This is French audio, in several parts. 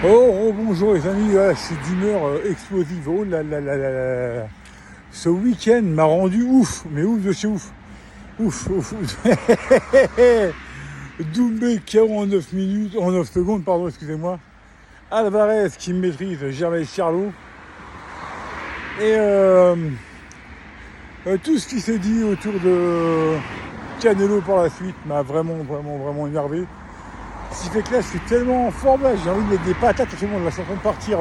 Oh, bonjour les amis, je suis d'humeur explosive. Oh là là là là là. Ce week-end m'a rendu ouf, mais ouf de chez ouf. Ouf, ouf, ouf. Doumbé KO en 9 minutes, en 9 secondes, pardon, excusez-moi. Alvarez qui me maîtrise, Gervais Charlot. Et tout ce qui s'est dit autour de Canelo par la suite m'a vraiment énervé. Ce qui fait que là, je suis tellement en forme, là, j'ai envie de mettre des patates à tout le monde. Là, je suis en train de partir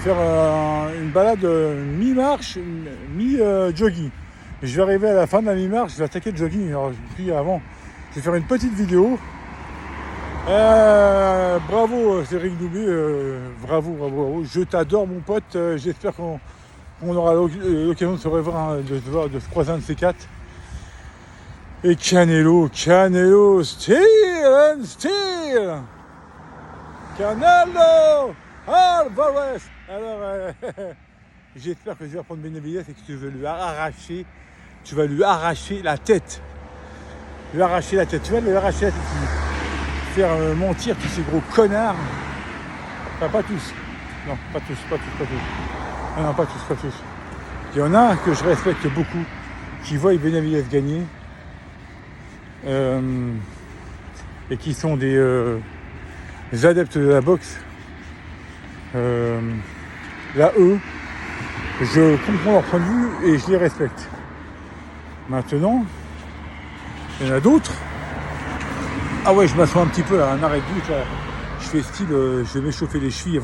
faire une balade mi-marche, mi-jogging. Je vais arriver à la fin de la mi-marche, je vais attaquer le jogging. Alors, je me suis dit avant, je vais faire une petite vidéo. Bravo, Cédric Doumbé, bravo. Je t'adore, mon pote. J'espère qu'on aura l'occasion de se revoir, de se croiser un de ces quatre. Et Canelo, still and still. Canelo Alvarez. Alors, j'espère que je vais prendre Benavidez et que tu vas lui arracher la tête. Tu vas lui arracher la tête, faire mentir tous ces gros connards. Enfin, pas tous. Non, pas tous. Non, pas tous. Il y en a que je respecte beaucoup, qui voient Benavidez gagner. Et qui sont des adeptes de la boxe. Là, eux, je comprends leur point de vue et je les respecte. Maintenant, il y en a d'autres. Ah ouais, je m'assois un petit peu là, un arrêt de but là. Je fais style, je vais m'échauffer les chevilles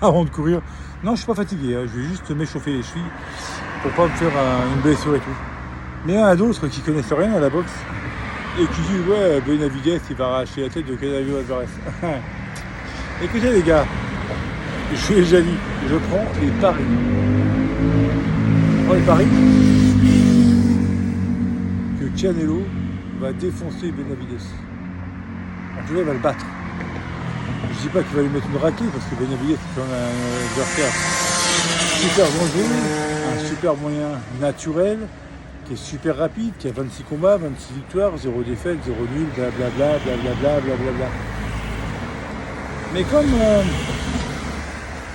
avant de courir. Non, je suis pas fatigué, hein. Je vais juste m'échauffer les chevilles pour pas me faire une blessure et tout. Mais il y en a d'autres qui connaissent rien à la boxe. Et qui dit ouais, Benavidez il va arracher la tête de Canelo Alvarez. Écoutez les gars, je vous l'ai déjà dit, je prends les paris. Les paris que Canelo va défoncer Benavidez. En tout cas, il va le battre. Je dis pas qu'il va lui mettre une raclée parce que Benavidez c'est quand même un adversaire super dangereux, un super moyen naturel, qui est super rapide, qui a 26 combats, 26 victoires, 0 défaite, 0 nul, blablabla. Mais comme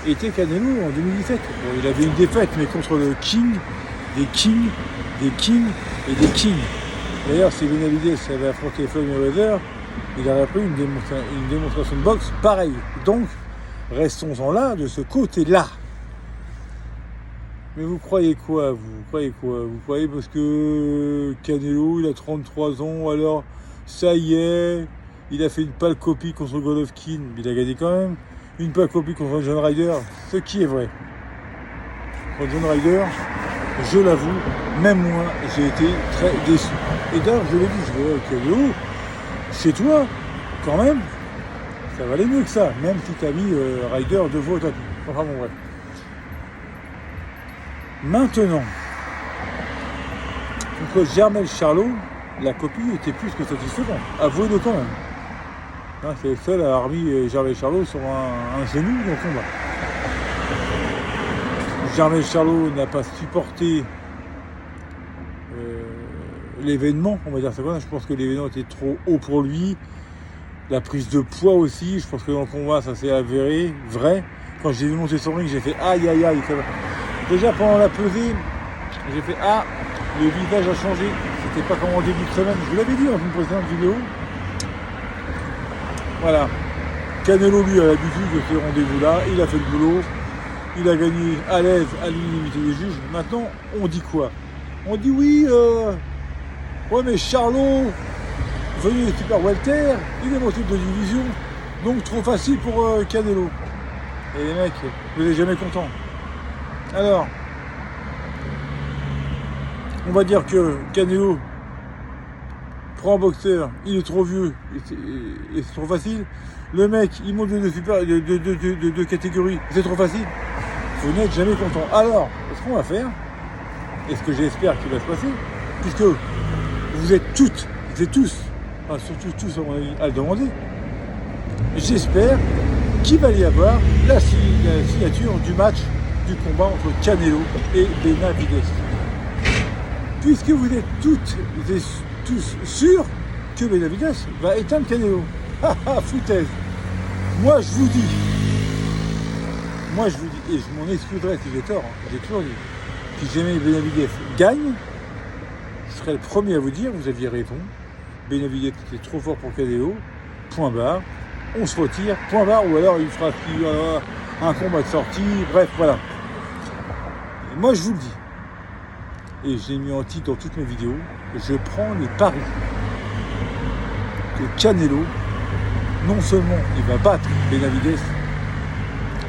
était Canelo en 2017, bon, il avait une défaite, mais contre le King, des Kings. D'ailleurs, si Benavidez avait affronté Floyd Mayweather, il aurait pris une démonstration de boxe pareille. Donc, restons-en là, de ce côté-là. Mais vous croyez quoi, Vous croyez parce que Canelo, il a 33 ans, alors ça y est, il a fait une pâle copie contre Golovkin, il a gagné quand même, une pâle copie contre John Ryder, ce qui est vrai. Contre John Ryder, je l'avoue, même moi, j'ai été très déçu. Et d'ailleurs, je l'ai dit, je vais Canelo, chez toi, quand même, ça valait mieux que ça, même si t'as mis Ryder 2 fois au tapis. Enfin bon, bref. Maintenant, contre Gervais Charlot, la copie était plus que satisfaisante. Avouez-le quand même. Hein, c'est le seul à avoir mis Gervais Charlot sur un genou dans le combat. Gervais Charlot n'a pas supporté l'événement, on va dire ça comme ça. Je pense que l'événement était trop haut pour lui. La prise de poids aussi, je pense que dans le combat ça s'est avéré vrai. Quand j'ai monté son ring, j'ai fait aïe. Déjà pendant la pesée, j'ai fait le visage a changé. C'était pas comme en début de semaine. Je vous l'avais dit dans une précédente vidéo. Voilà. Canelo lui a l'habitude de ces rendez-vous-là. Il a fait le boulot. Il a gagné à l'aise à l'unanimité des juges. Maintenant, on dit quoi? On dit oui, ouais mais Charlot, venu des super welter, il est monté de division. Donc trop facile pour Canelo. Et les mecs, vous n'êtes jamais contents. Alors, on va dire que Canelo prend un boxeur, il est trop vieux et c'est trop facile. Le mec, il monte de catégorie, c'est trop facile. Vous n'êtes jamais content. Alors, ce qu'on va faire, et ce que j'espère qu'il va se passer, puisque vous êtes toutes et tous, enfin, surtout tous à le demander, j'espère qu'il va y avoir la signature du match du combat entre Canelo et Benavidez. Puisque vous êtes toutes et tous sûrs que Benavidez va éteindre Canelo. Foutaise. Moi je vous dis moi je vous dis, et je m'en excuserai si j'ai tort, hein, j'ai toujours dit, si jamais Benavidez gagne, je serai le premier à vous dire, vous aviez raison, Benavidez était trop fort pour Canelo, point barre, on se retire, point barre, ou alors il fera un combat de sortie, bref, voilà. Et moi je vous le dis, et je l'ai mis en titre dans toutes mes vidéos, je prends les paris que Canelo, non seulement il va battre Benavidez,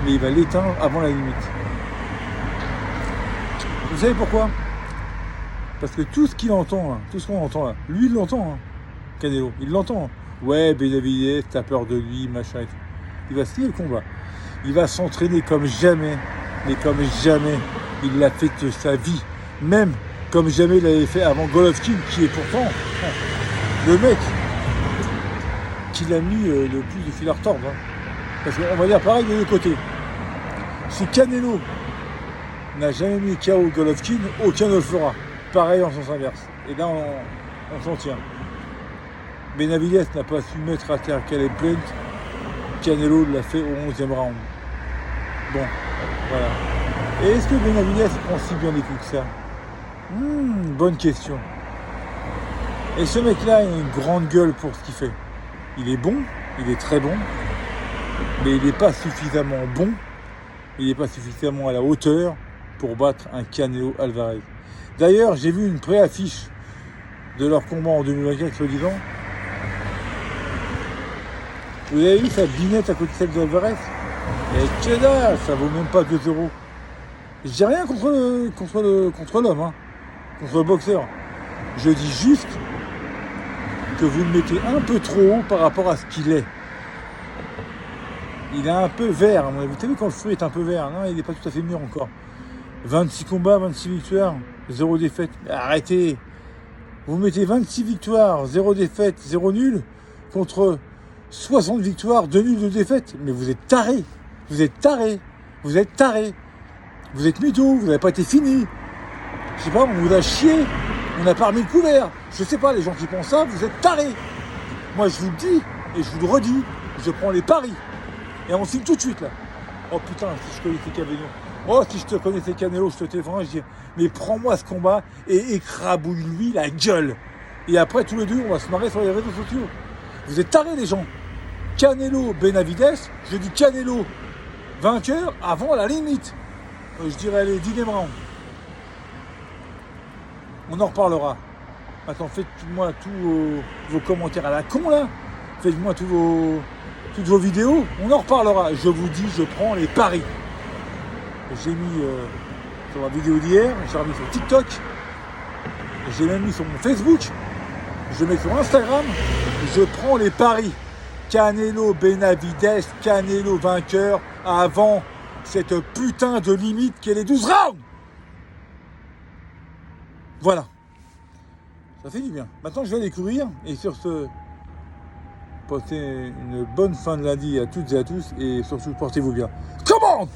mais il va l'éteindre avant la limite. Vous savez pourquoi? Parce que tout ce qu'il entend, là, tout ce qu'on entend là, lui il l'entend, hein, Canelo, il l'entend. Hein. Ouais, Benavidez, t'as peur de lui, machin et tout. Il va signer le combat. Il va s'entraîner comme jamais, mais comme jamais il l'a fait de sa vie. Même comme jamais il l'avait fait avant Golovkin, qui est pourtant le mec qui l'a mis le plus de fil à retordre. Hein. Parce qu'on va dire pareil de deux côtés. Si Canelo n'a jamais mis KO Golovkin, aucun ne le fera. Pareil en sens inverse. Et là, on s'en tient. Benavidez n'a pas su mettre à terre Caleb Plant. Canelo l'a fait au 11e round. Bon, voilà. Et est-ce que Benavidez prend si bien les coups que ça? Bonne question. Et ce mec-là, il a une grande gueule pour ce qu'il fait. Il est bon, il est très bon, mais il n'est pas suffisamment bon, il n'est pas suffisamment à la hauteur pour battre un Canelo Alvarez. D'ailleurs, j'ai vu une pré-affiche de leur combat en 2024, soi-disant. Vous avez vu sa binette à côté de celle d'Alvarez? Et que dalle, ça vaut même pas 2 euros. Je dis rien contre l'homme, hein, contre le boxeur. Je dis juste que vous le mettez un peu trop haut par rapport à ce qu'il est. Il est un peu vert, à mon avis. Vous savez quand le fruit est un peu vert? Non, il n'est pas tout à fait mûr encore. 26 combats, 26 victoires, 0 défaite. Mais arrêtez. Vous mettez 26 victoires, 0 défaite, 0 nul, contre 60 victoires, 2 nuls, 2 défaites. Mais vous êtes tarés. Vous êtes tarés. Vous êtes tarés. Vous êtes mytho, vous n'avez pas été fini. Je sais pas, on vous a chié. On n'a pas remis le couvert. Je sais pas, les gens qui pensent ça, vous êtes tarés. Moi, je vous le dis, et je vous le redis, je prends les paris. Et on signe tout de suite, là. Oh putain, si je connaissais Canelo. Oh, si je te connaissais Canelo, je te téléphone, je dis, mais prends-moi ce combat et écrabouille-lui la gueule. Et après, tous les deux, on va se marrer sur les réseaux sociaux. Vous êtes tarés, les gens. Canelo, Benavidez, je dis Canelo, vainqueur avant la limite. Je dirais les 10e round. On en reparlera. Maintenant, faites-moi tous vos commentaires à la con, là. Faites-moi toutes vos vidéos. On en reparlera. Je vous dis, je prends les paris. J'ai mis sur la vidéo d'hier, j'ai remis sur TikTok. J'ai même mis sur mon Facebook. Je mets sur Instagram. Je prends les paris. Canelo, Benavidez, Canelo vainqueur avant cette putain de limite qui est les 12 rounds. Voilà. Ça fait du bien. Maintenant, je vais aller courir. Et sur ce, passez une bonne fin de lundi à toutes et à tous. Et surtout, portez-vous bien. Come on!